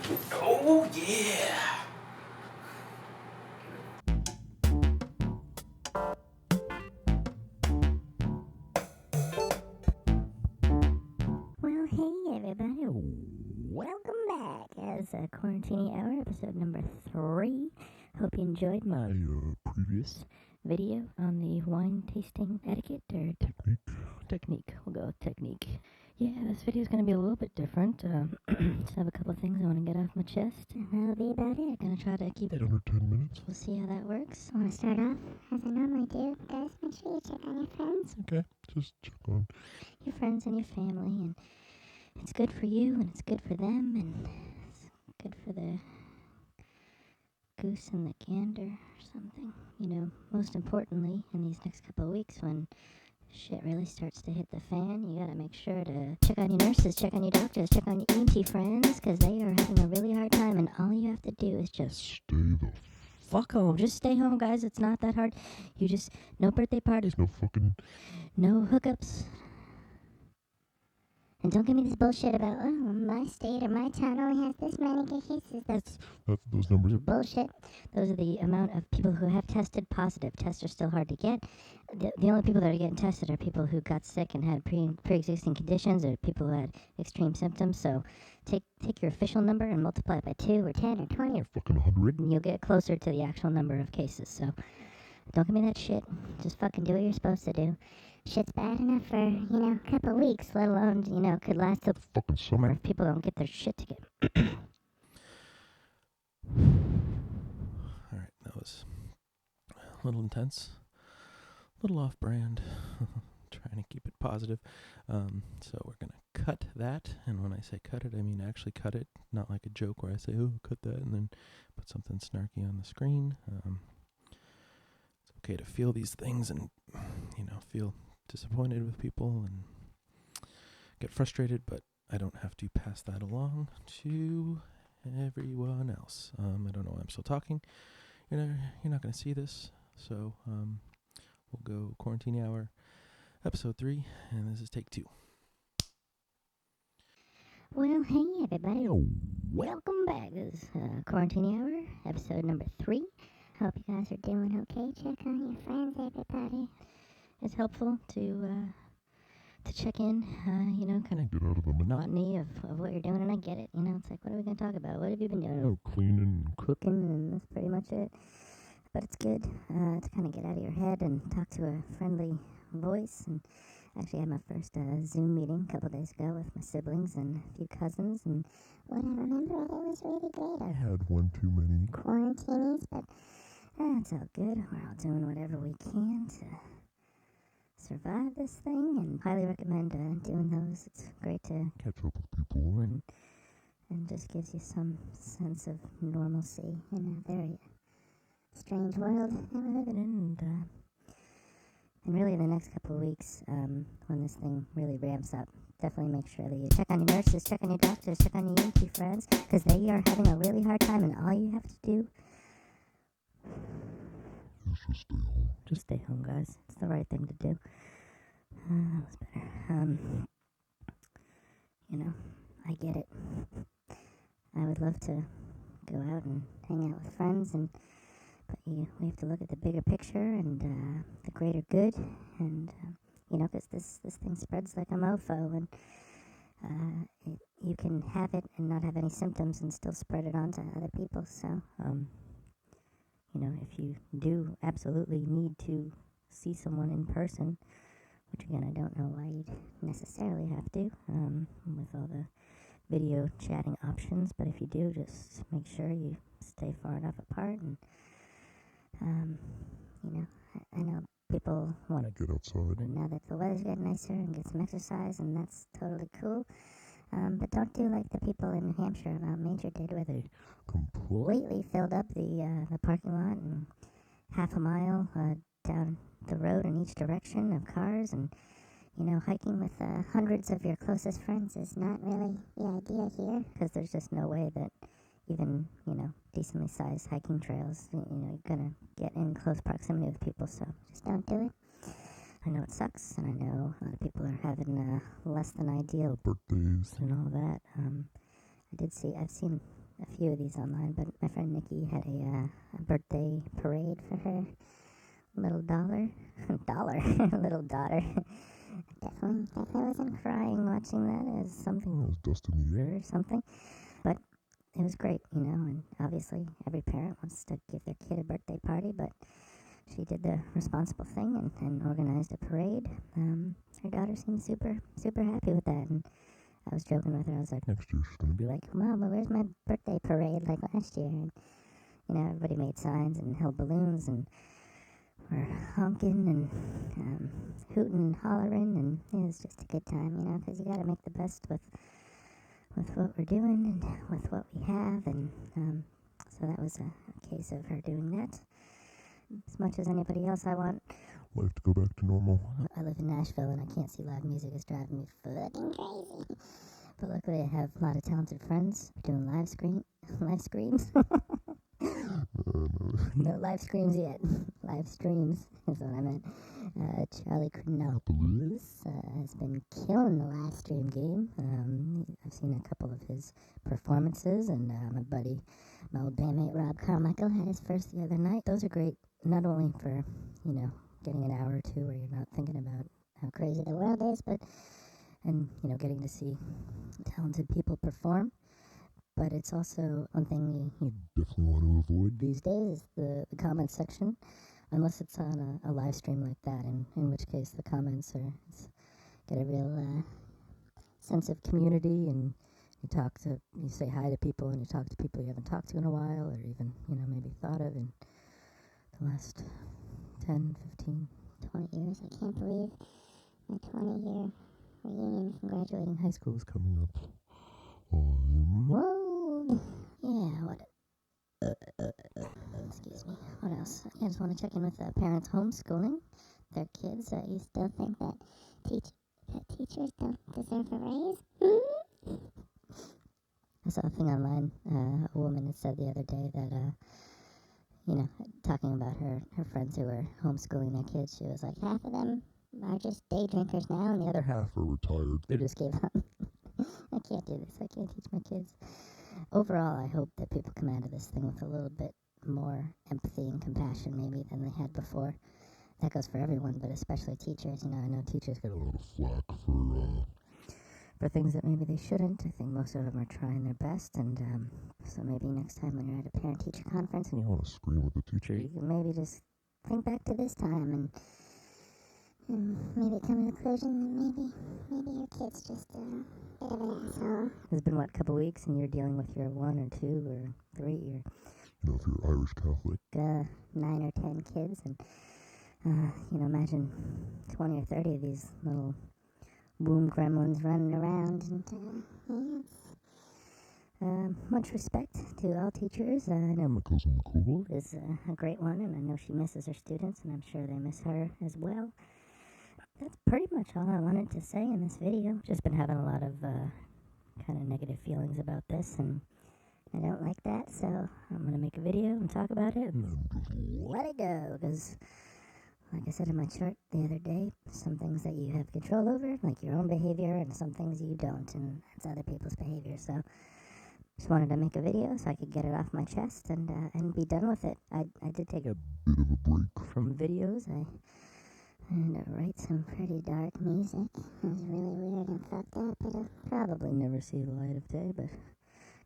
Oh, yeah. Well, hey everybody, welcome back as Quarantini Hour, episode number 3. Hope you enjoyed my previous video on the wine tasting etiquette or technique. We'll go with technique. Yeah, this video is going to be a little bit different. Just have a couple of things I want to get off my chest, and that'll be about it. Gonna try to keep it under 10 minutes. We'll see how that works. I want to start off as I normally do. Guys, make sure you check on your friends. Okay, just check on your friends and your family, and it's good for you, and it's good for them, and it's good for the goose and the gander or something. You know, most importantly, in these next couple of weeks when shit really starts to hit the fan, you gotta make sure to check on your nurses, check on your doctors, check on your EMT friends, because they are having a really hard time, and all you have to do is just stay the fuck home. Just stay home, guys. It's not that hard. You just, no birthday parties, no hookups. And don't give me this bullshit about, oh, my state or my town only has this many cases. That's those numbers are bullshit. Those are the amount of people who have tested positive. Tests are still hard to get. The only people that are getting tested are people who got sick and had pre-existing conditions, or people who had extreme symptoms. So take your official number and multiply it by 2 or 10 or 20 or fucking 100, and you'll get closer to the actual number of cases. So don't give me that shit. Just fucking do what you're supposed to do. Shit's bad enough for, a couple weeks, let alone, could last till fucking summer if people don't get their shit together. Alright, that was a little intense, a little off-brand. Trying to keep it positive. So we're going to cut that, and when I say cut it, I mean actually cut it, not like a joke where I say, oh, cut that, and then put something snarky on the screen. It's okay to feel these things and, feel disappointed with people and get frustrated, but I don't have to pass that along to everyone else. I don't know why I'm still talking. You're not going to see this, so we'll go Quarantini Hour, episode 3, and this is take 2. Well, hey everybody, welcome back. This is Quarantini Hour, episode number 3. Hope you guys are doing okay. Check on your friends, everybody. It's helpful to check in, kind of get out of the monotony of what you're doing, and I get it. It's like, what are we going to talk about? What have you been doing? Oh, cleaning and Cooking, and that's pretty much it. But it's good to kind of get out of your head and talk to a friendly voice. And actually, I had my first Zoom meeting a couple days ago with my siblings and a few cousins, and What I remember, it was really great. I had one too many Quarantinis, but it's all good. We're all doing whatever we can to survive this thing, and highly recommend doing those. It's great to catch up with people and just gives you some sense of normalcy in a very strange world that we're living in. And really, in the next couple of weeks, when this thing really ramps up, definitely make sure that you check on your nurses, check on your doctors, check on your EMT friends, because they are having a really hard time, and all you have to do is just stay home. Just stay home, guys. It's the right thing to do. That was better. I get it. I would love to go out and hang out with friends, but we have to look at the bigger picture and the greater good, and because this thing spreads like a mofo, and you can have it and not have any symptoms and still spread it on to other people. So, if you do absolutely need to see someone in person, which again, I don't know why you'd necessarily have to, with all the video chatting options, but if you do, just make sure you stay far enough apart, and I know people want to get outside now that the weather's getting nicer and get some exercise, and that's totally cool. But don't do like the people in New Hampshire about Major did, where they completely filled up the parking lot and half a mile down the road in each direction of cars, and hiking with hundreds of your closest friends is not really the idea here, because there's just no way that even decently sized hiking trails, you're gonna get in close proximity with people, so just don't do it. I know it sucks, and I know a lot of people are having less than ideal birthdays and all that. I've seen a few of these online, but my friend Nikki had a birthday parade for her little little daughter. Definitely wasn't crying watching that as something That was dust in the air. or something, but it was great, and obviously every parent wants to give their kid a birthday party, but she did the responsible thing and organized a parade. Her daughter seemed super happy with that, and I was joking with her. I was like, Next year she's gonna be like, Mom, where's my birthday parade like last year? And, everybody made signs and held balloons and were honking and hooting and hollering, and it was just a good time, because you got to make the best with what we're doing and with what we have, and so that was a case of her doing that. As much as anybody else, I want life to go back to normal. I live in Nashville and I can't see live music. It's driving me fucking crazy. But luckily I have a lot of talented friends doing live screams. No live screams yet. Live streams is what I meant. Charlie Cronopoulos has been killing the live stream game. I've seen a couple of his performances, and my buddy, my old bandmate Rob Carmichael, had his first the other night. Those are great, not only for, getting an hour or two where you're not thinking about how crazy the world is, and getting to see talented people perform. But it's also one thing you Definitely want to avoid these days is the comment section, unless it's on a live stream like that, in which case the comments get a real sense of community, and you say hi to people, and you talk to people you haven't talked to in a while, or even, maybe thought of in the last 10, 15, 20 years. I can't believe my 20-year reunion from graduating high school is coming up. Whoa! Yeah, what? Excuse me. What else? I just want to check in with parents homeschooling their kids. You still think that teachers don't deserve a raise? I saw a thing online. A woman had said the other day that, talking about her friends who were homeschooling their kids, she was like, half of them are just day drinkers now, and the other half Are retired. they just gave up. I can't do this. I can't teach my kids. Overall, I hope that people come out of this thing with a little bit more empathy and compassion maybe than they had before. That goes for everyone, but especially teachers. I know teachers get A lot of flack for things that maybe they shouldn't. I think most of them are trying their best, and so maybe next time when you're at a parent-teacher conference and you want to scream with the teacher. you can maybe just think back to this time and maybe come to the conclusion that maybe your kid's just a bit of an asshole. It's been, a couple weeks, and you're dealing with your 1 or 2 or 3 or If you're Irish Catholic. 9 or 10 kids, and imagine 20 or 30 of these little womb gremlins running around, and much respect to all teachers. I know Cousin McCool. is a great one, and I know she misses her students, and I'm sure they miss her as well. That's pretty much all I wanted to say in this video. Just been having a lot of kind of negative feelings about this, and I don't like that, so I'm going to make a video and talk about it and let it go, because like I said in my chart the other day, some things that you have control over, like your own behavior, and some things you don't, and that's other people's behavior. So just wanted to make a video so I could get it off my chest and be done with it. I did take a Bit of a break. from videos. I had to write some pretty dark music. It was really weird and fucked up. It'll probably never see the light of day, but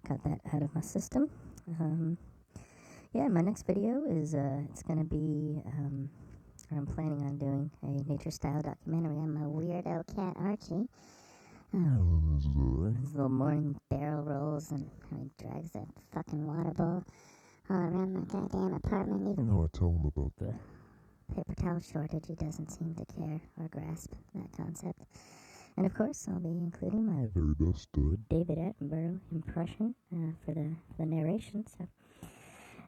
got that out of my system. Yeah, my next video is it's gonna be or I'm planning on doing a nature-style documentary on my weirdo cat Archie. His little morning barrel rolls and how he drags that fucking water bowl all around my goddamn apartment. Even I tell him about the paper towel shortage, he doesn't seem to care or grasp that concept. And of course, I'll be including my very best. David Attenborough impression for the narration. So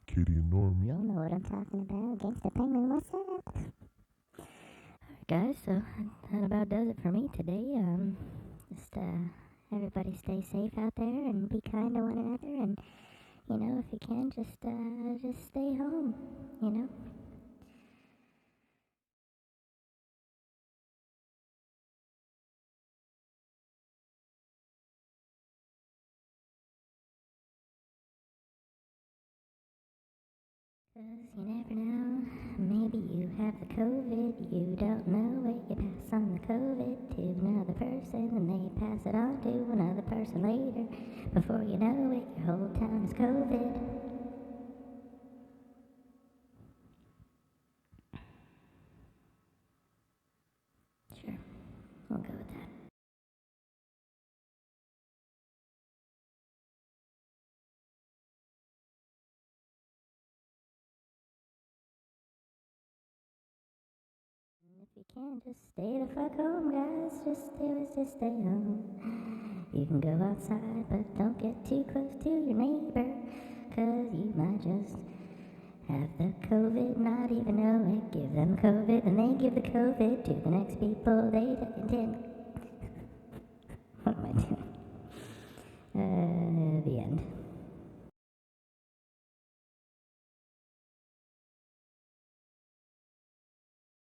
Katie and Norm. y'all know what I'm talking about. Gangsta Penguin, what's up? Alright, guys, so that about does it for me today. Just everybody stay safe out there and be kind to one another, and if you can, just stay home. 'Cause you never know, maybe you have the COVID, you don't know it, you pass on the COVID to another person, and they pass it on to another person later. Before you know it, your whole town is COVID. Sure, we'll go with that. If you can, just stay the fuck home, guys. Just stay home. You can go outside, but don't get too close to your neighbor, 'cause you might just have the COVID, not even know it. Give them COVID, and they give the COVID to the next people they intend. What am I doing?